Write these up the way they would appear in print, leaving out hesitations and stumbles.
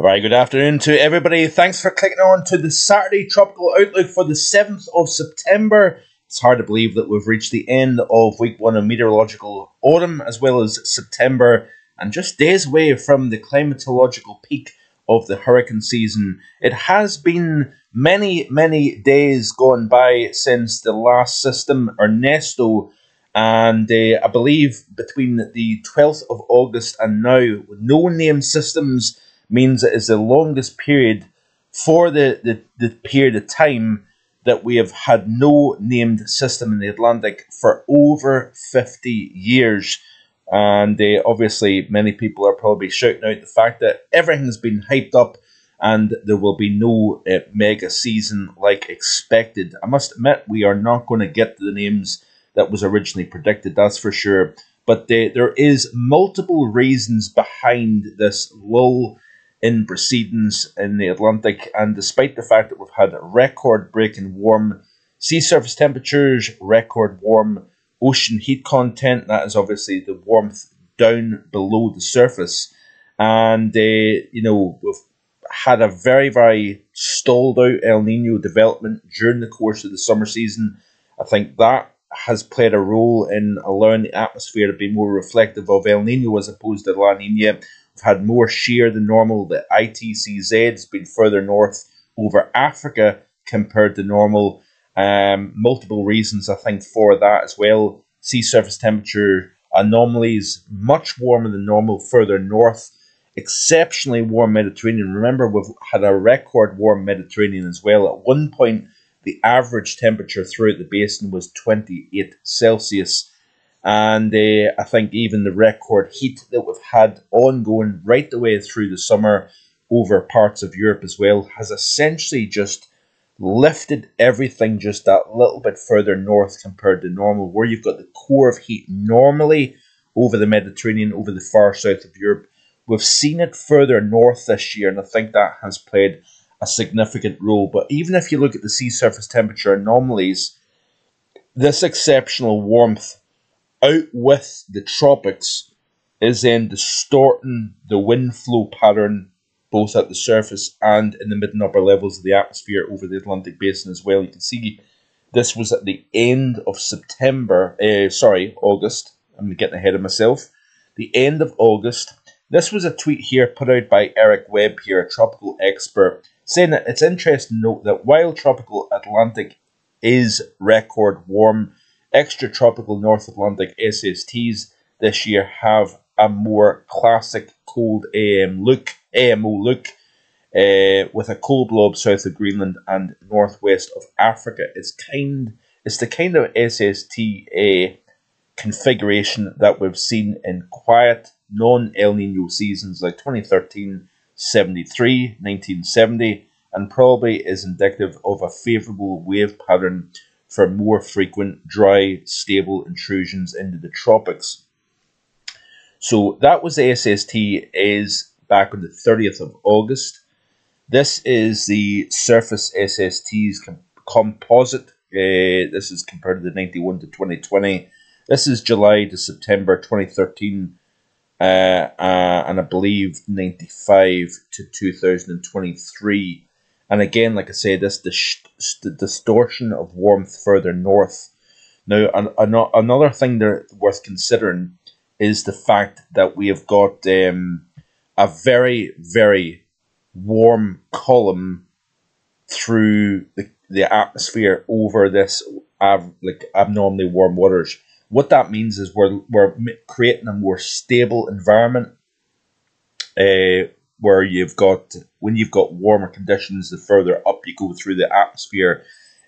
Very good afternoon to everybody. Thanks for clicking on to the Saturday Tropical Outlook for the 7th of September. It's hard to believe that we've reached the end of week one of meteorological autumn as well as September, and just days away from the climatological peak of the hurricane season. It has been many days gone by since the last system, Ernesto, and I believe between the 12th of August and now, with no named systems, means it is the longest period for the period of time that we have had no named system in the Atlantic for over 50 years. And obviously, many people are probably shouting out the fact that everything's been hyped up and there will be no mega season like expected. I must admit, we are not going to get to the names that was originally predicted, that's for sure. But there is multiple reasons behind this lull in proceedings in the Atlantic, and despite the fact that we've had record-breaking warm sea surface temperatures, record warm ocean heat content, that is obviously the warmth down below the surface, and we've had a very stalled out El Nino development during the course of the summer season. I think that has played a role in allowing the atmosphere to be more reflective of El Nino as opposed to La Nina. We've had more shear than normal. The ITCZ has been further north over Africa compared to normal. Multiple reasons, I think, for that as well. Sea surface temperature anomalies, much warmer than normal further north. Exceptionally warm Mediterranean. Remember, we've had a record warm Mediterranean as well. At one point, the average temperature throughout the basin was 28 Celsius. And I think even the record heat that we've had ongoing right the way through the summer over parts of Europe as well has essentially just lifted everything just that little bit further north compared to normal, where you've got the core of heat normally over the Mediterranean, over the far south of Europe. We've seen it further north this year, and I think that has played a significant role. But even if you look at the sea surface temperature anomalies, this exceptional warmth out with the tropics is then distorting the wind flow pattern both at the surface and in the mid and upper levels of the atmosphere over the Atlantic basin as well. You can see this was at the end of August. I'm getting ahead of myself. The end of August. This was a tweet here put out by Eric Webb here, a tropical expert, saying that it's interesting to note that while tropical Atlantic is record warm, extratropical North Atlantic SSTs this year have a more classic cold AMO look, with a cold blob south of Greenland and northwest of Africa. It's the kind of SST configuration that we've seen in quiet non-El Nino seasons like 2013, 73, 1970, and probably is indicative of a favourable wave pattern for more frequent, dry, stable intrusions into the tropics. So that was the SST is back on the 30th of August. This is the surface SST's composite. This is compared to the 91 to 2020. This is July to September 2013, and I believe 95 to 2023. And again, like I say, this the distortion of warmth further north. Now, another thing that's worth considering is the fact that we have got a very warm column through the atmosphere over this abnormally warm waters. What that means is we're creating a more stable environment, where when you've got warmer conditions, the further up you go through the atmosphere,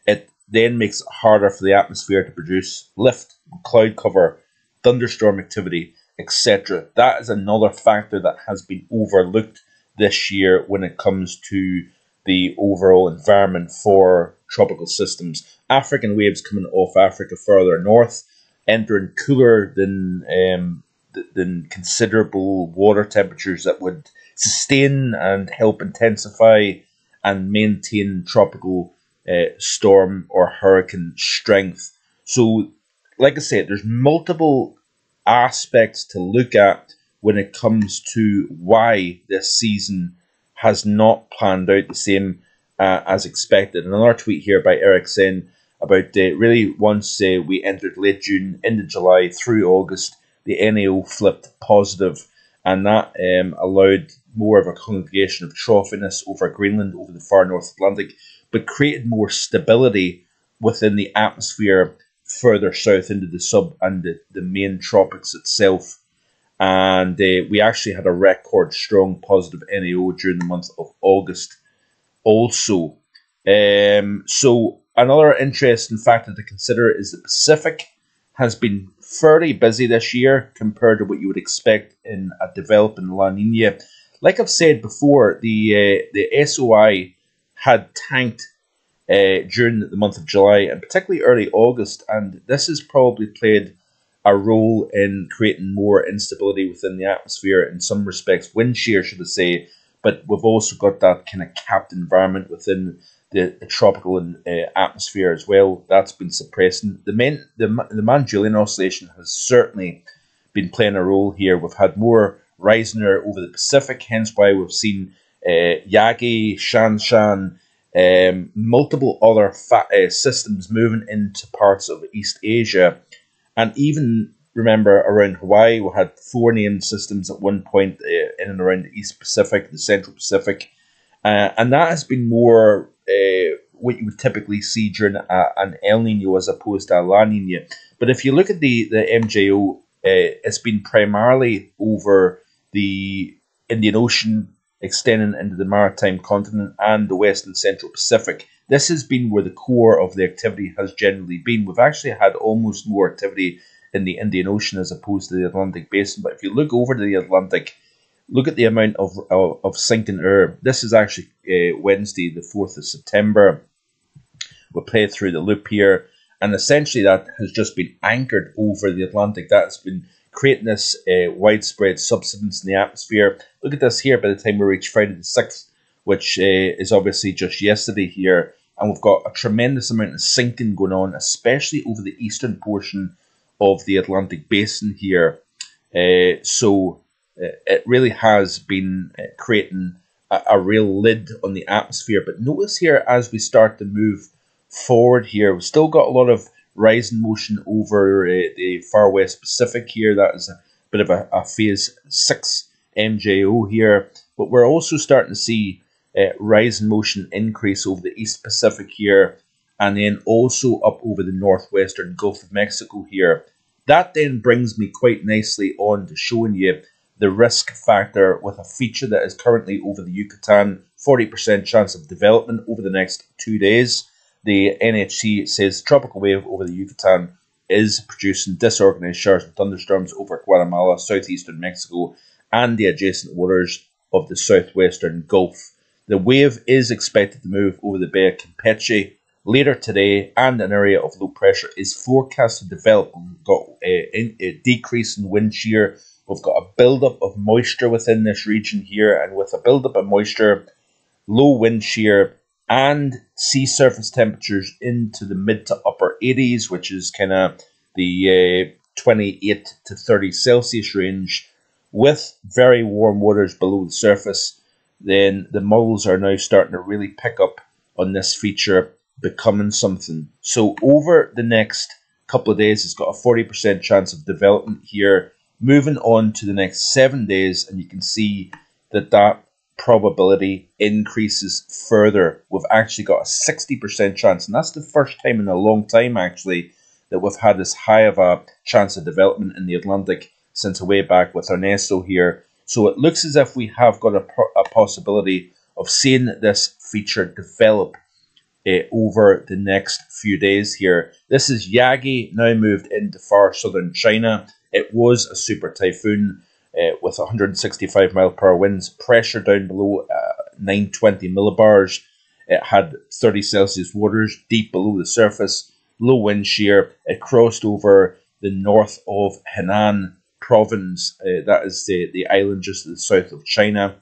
it then makes it harder for the atmosphere to produce lift, cloud cover, thunderstorm activity, etc. That is another factor that has been overlooked this year when it comes to the overall environment for tropical systems. African waves coming off Africa further north, entering cooler than considerable water temperatures that would sustain and help intensify and maintain tropical storm or hurricane strength. So, like I said, there's multiple aspects to look at when it comes to why this season has not planned out the same as expected. Another tweet here by Eric saying about really once we entered late June into July through August, the NAO flipped positive, and that allowed more of a congregation of trophiness over Greenland, over the far North Atlantic, but created more stability within the atmosphere further south into the sub and the main tropics itself. And we actually had a record strong positive NAO during the month of August also. So another interesting factor to consider is the Pacific has been fairly busy this year compared to what you would expect in a developing La Nina. Like I've said before, the SOI had tanked during the month of July and particularly early August, and this has probably played a role in creating more instability within the atmosphere in some respects, wind shear, should I say, but we've also got that kind of capped environment within the tropical atmosphere as well. That's been suppressing. The Manjulian oscillation has certainly been playing a role here. We've had more rising over the Pacific, hence why we've seen Yagi, Shanshan, multiple other systems moving into parts of East Asia. And even, remember, around Hawaii, we had 4 named systems at one point in and around the East Pacific, the Central Pacific. And that has been more what you would typically see during an El Nino as opposed to a La Nina. But if you look at the MJO, it's been primarily over the Indian Ocean, extending into the maritime continent and the West and Central Pacific. This has been where the core of the activity has generally been. We've actually had almost more activity in the Indian Ocean as opposed to the Atlantic Basin. But if you look over to the Atlantic, look at the amount of sinking air. This is actually Wednesday, the 4th of September. We'll play through the loop here. And essentially that has just been anchored over the Atlantic. That's been creating this widespread subsidence in the atmosphere. Look at this here by the time we reach Friday the 6th, which is obviously just yesterday here. And we've got a tremendous amount of sinking going on, especially over the eastern portion of the Atlantic Basin here. So it really has been creating a real lid on the atmosphere. But notice here, as we start to move forward here, we've still got a lot of rising motion over the far west Pacific here. That is a bit of a phase 6 MJO here. But we're also starting to see rising motion increase over the East Pacific here, and then also up over the northwestern Gulf of Mexico here. That then brings me quite nicely on to showing you the risk factor with a feature that is currently over the Yucatan, 40% chance of development over the next 2 days. The NHC says tropical wave over the Yucatan is producing disorganized showers and thunderstorms over Guatemala, southeastern Mexico, and the adjacent waters of the southwestern Gulf. The wave is expected to move over the Bay of Campeche later today, and an area of low pressure is forecast to develop. We've got a decrease in wind shear. We've got a buildup of moisture within this region here, and with a buildup of moisture, low wind shear, and sea surface temperatures into the mid to upper 80s, which is kind of the 28 to 30 Celsius range, with very warm waters below the surface, then the models are now starting to really pick up on this feature becoming something. So over the next couple of days, it's got a 40% chance of development here. Moving on to the next 7 days, and you can see that probability increases further. We've actually got a 60% chance, and that's the first time in a long time actually that we've had this high of a chance of development in the Atlantic since way back with Ernesto here. So it looks as if we have got a possibility of seeing this feature develop over the next few days here. This is Yagi, now moved into far southern China. It was a super typhoon with 165 mile per hour winds, pressure down below 920 millibars. It had 30 Celsius waters deep below the surface, low wind shear. It crossed over the north of Henan province, that is the island just to the south of China,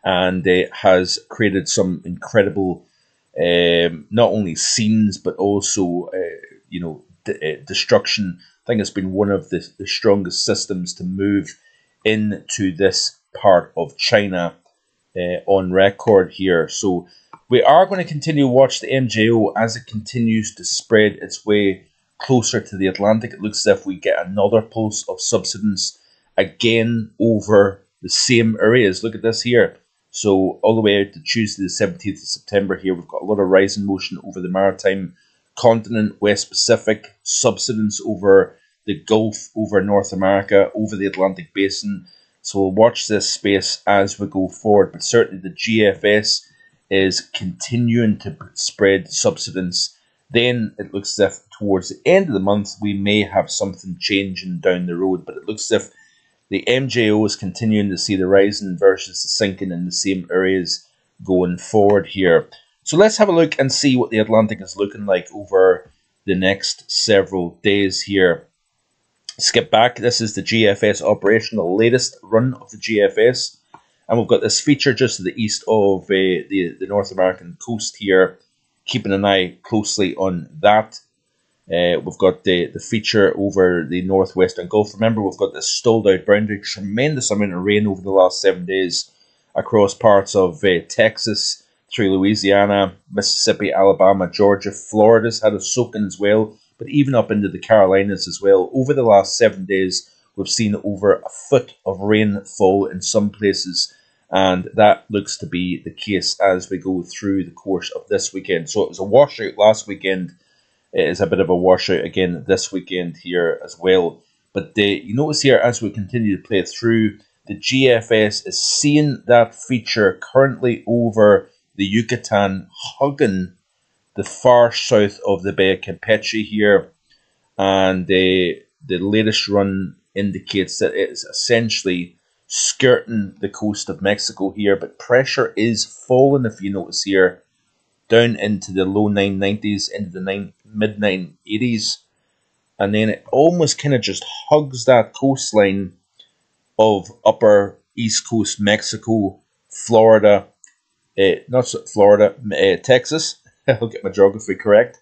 and it has created some incredible not only scenes but also destruction. I think it's been one of the strongest systems to move into this part of China. on record here. So we are going to continue to watch the MJO as it continues to spread its way closer to the Atlantic. It looks as if we get another pulse of subsidence again over the same areas. Look at this here. So all the way out to Tuesday the 17th of September here, we've got a lot of rising motion over the maritime continent, West Pacific, subsidence over the Gulf, over North America, over the Atlantic Basin. So we'll watch this space as we go forward. But certainly the GFS is continuing to spread subsidence. Then it looks as if towards the end of the month we may have something changing down the road. But it looks as if the MJO is continuing to see the rising versus the sinking in the same areas going forward here. So let's have a look and see what the Atlantic is looking like over the next several days here. Skip back. This is the GFS operation, the latest run of the GFS. And we've got this feature just to the east of the North American coast here. Keeping an eye closely on that. We've got the feature over the northwestern Gulf. Remember, we've got this stalled out boundary. Tremendous amount of rain over the last 7 days across parts of Texas, through Louisiana, Mississippi, Alabama, Georgia. Florida's had a soaking as well, but even up into the Carolinas as well. Over the last 7 days, we've seen over a foot of rainfall in some places, and that looks to be the case as we go through the course of this weekend. So it was a washout last weekend. It is a bit of a washout again this weekend here as well. But you notice here, as we continue to play through, the GFS is seeing that feature currently over the Yucatan, hugging the far south of the Bay of Campeche here. And the latest run indicates that it is essentially skirting the coast of Mexico here. But pressure is falling, if you notice here, down into the low 990s, into the mid 980s, and then it almost kind of just hugs that coastline of upper East Coast Mexico, Florida, Texas. I'll get my geography correct,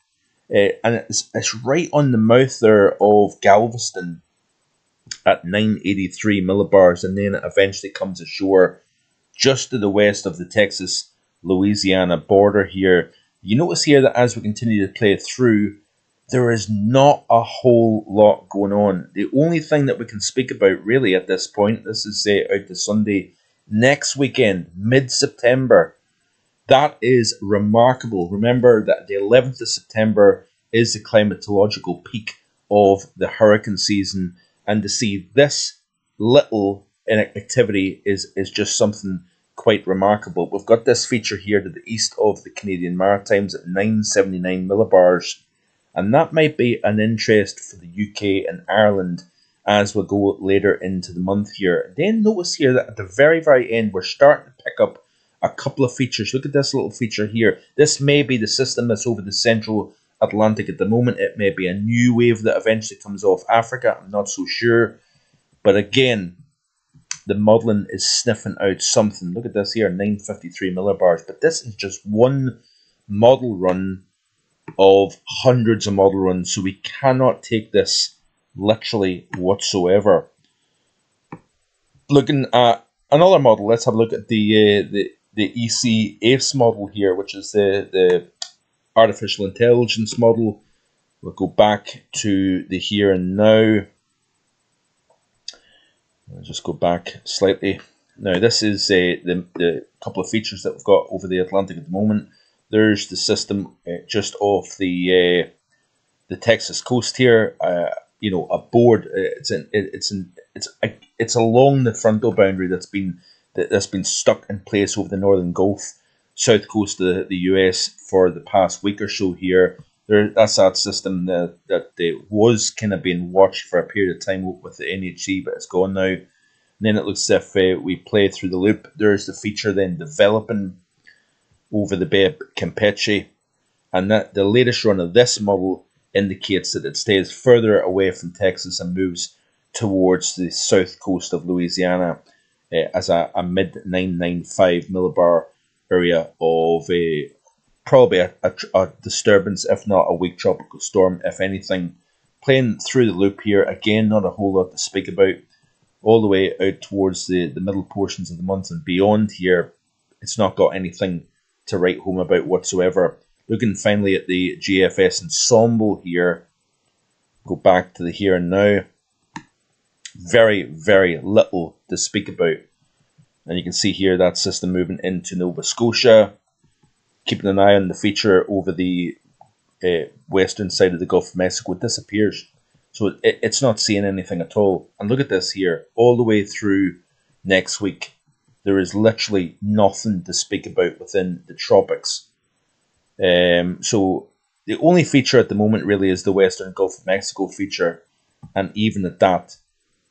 and it's right on the mouth there of Galveston at 983 millibars, and then it eventually comes ashore just to the west of the Texas-Louisiana border here. You notice here that as we continue to play through, there is not a whole lot going on. The only thing that we can speak about really at this point, this is out to Sunday, next weekend, mid-September. That is remarkable. Remember that the 11th of September is the climatological peak of the hurricane season, and to see this little activity is just something quite remarkable. We've got this feature here to the east of the Canadian Maritimes at 979 millibars, and that might be an interest for the UK and Ireland as we go later into the month here. Then notice here that at the very, very end, we're starting to pick up a couple of features. Look at this little feature here. This may be the system that's over the central Atlantic at the moment. It may be a new wave that eventually comes off Africa. I'm not so sure. But again, the modelling is sniffing out something. Look at this here, 953 millibars. But this is just one model run of hundreds of model runs, so we cannot take this literally whatsoever. Looking at another model, let's have a look at the EC ACE model here, which is the artificial intelligence model. We'll go back to the here and now. I'll just go back slightly. Now, this is the couple of features that we've got over the Atlantic at the moment. There's the system just off the Texas coast here. Aboard. It's along the frontal boundary that's been stuck in place over the northern Gulf, south coast of the US for the past week or so here. That's that system that was kind of being watched for a period of time with the NHC, but it's gone now. And then it looks as if we play through the loop. There's the feature then developing over the Bay of Campeche, and that the latest run of this model indicates that it stays further away from Texas and moves towards the south coast of Louisiana as a mid 995 millibar area of probably a disturbance, if not a weak tropical storm, if anything. Playing through the loop here, again, not a whole lot to speak about, all the way out towards the middle portions of the month and beyond here. it's not got anything to write home about whatsoever. Looking finally at the GFS ensemble here, go back to the here and now. Very, very little to speak about. And you can see here that system moving into Nova Scotia, keeping an eye on the feature over the western side of the Gulf of Mexico. It disappears. So it's not seeing anything at all. And look at this here, all the way through next week. There is literally nothing to speak about within the tropics. So the only feature at the moment really is the western Gulf of Mexico feature. And even at that,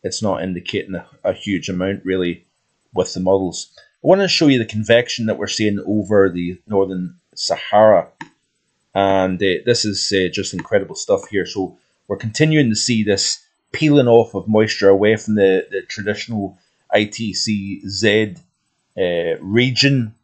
it's not indicating a huge amount really with the models. I want to show you the convection that we're seeing over the northern Sahara. And this is just incredible stuff here. So we're continuing to see this peeling off of moisture away from the traditional ITCZ region,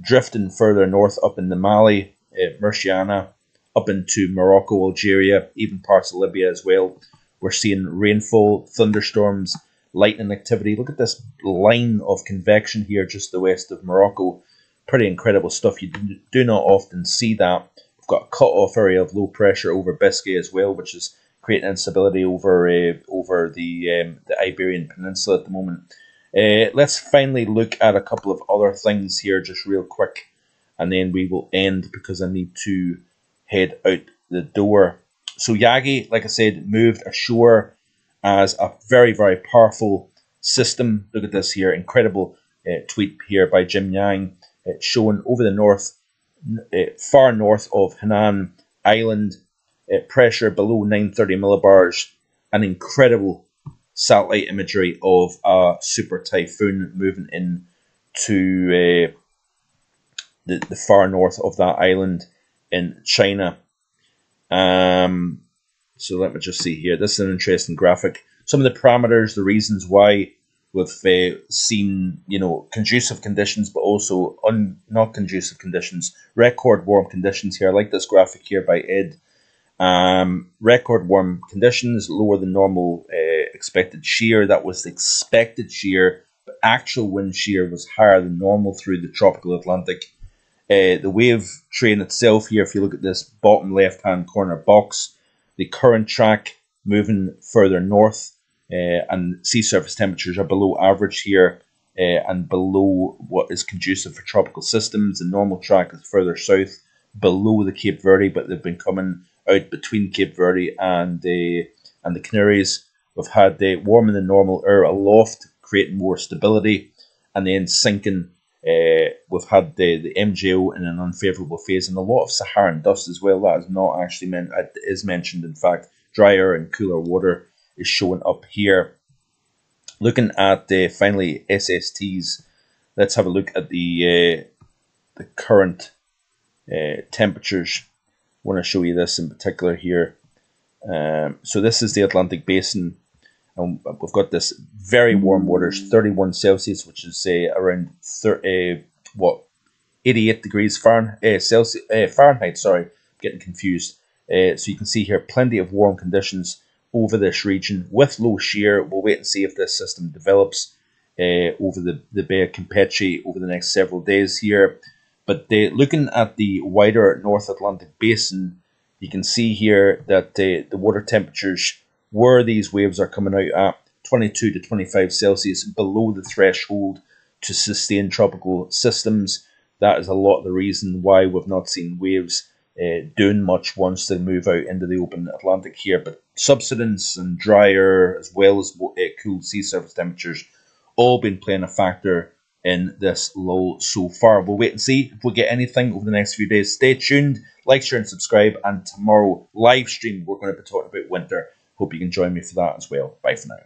drifting further north up into Mali, Murciana, up into Morocco, Algeria, even parts of Libya as well. We're seeing rainfall, thunderstorms, lightning activity. Look at this line of convection here just to the west of Morocco. Pretty incredible stuff. You do not often see that. We've got a cut-off area of low pressure over Biscay as well, which is creating instability over the Iberian Peninsula at the moment. Let's finally look at a couple of other things here just real quick, and then we will end because I need to head out the door. So Yagi, like I said, moved ashore as a very, very powerful system. Look at this here, incredible tweet here by Jim Yang, showing over the north, far north of Henan Island, pressure below 930 millibars, an incredible satellite imagery of a super typhoon moving in to the far north of that island in China. So let me just see here. This is an interesting graphic. Some of the parameters, the reasons why we've seen, conducive conditions, but also not conducive conditions. Record warm conditions here. I like this graphic here by Ed. Record warm conditions, lower than normal expected shear. That was the expected shear, but actual wind shear was higher than normal through the tropical Atlantic. The wave train itself here, if you look at this bottom left-hand corner box, the current track moving further north, and sea surface temperatures are below average here, and below what is conducive for tropical systems. The normal track is further south, below the Cape Verde, but they've been coming out between Cape Verde and the Canaries. We've had warmer than normal air aloft, creating more stability, and then sinking. We've had the MJO in an unfavourable phase, and a lot of Saharan dust as well. That is not actually is mentioned. In fact, drier and cooler water is showing up here. Looking at finally SSTs, let's have a look at the current temperatures. I want to show you this in particular here. So this is the Atlantic Basin, and we've got this very warm waters, 31 Celsius, which is around 88 degrees Fahrenheit. Sorry, getting confused. So you can see here plenty of warm conditions over this region with low shear. We'll wait and see if this system develops over the Bay of Campeche over the next several days here. But looking at the wider North Atlantic Basin, you can see here that the water temperatures where these waves are coming out at 22 to 25 Celsius below the threshold to sustain tropical systems. That is a lot of the reason why we've not seen waves doing much once they move out into the open Atlantic here. But subsidence and drier, as well as cool sea surface temperatures, all been playing a factor in this lull so far. We'll wait and see if we get anything over the next few days. Stay tuned, like, share and subscribe, and tomorrow live stream we're going to be talking about winter. Hope you can join me for that as well. Bye for now.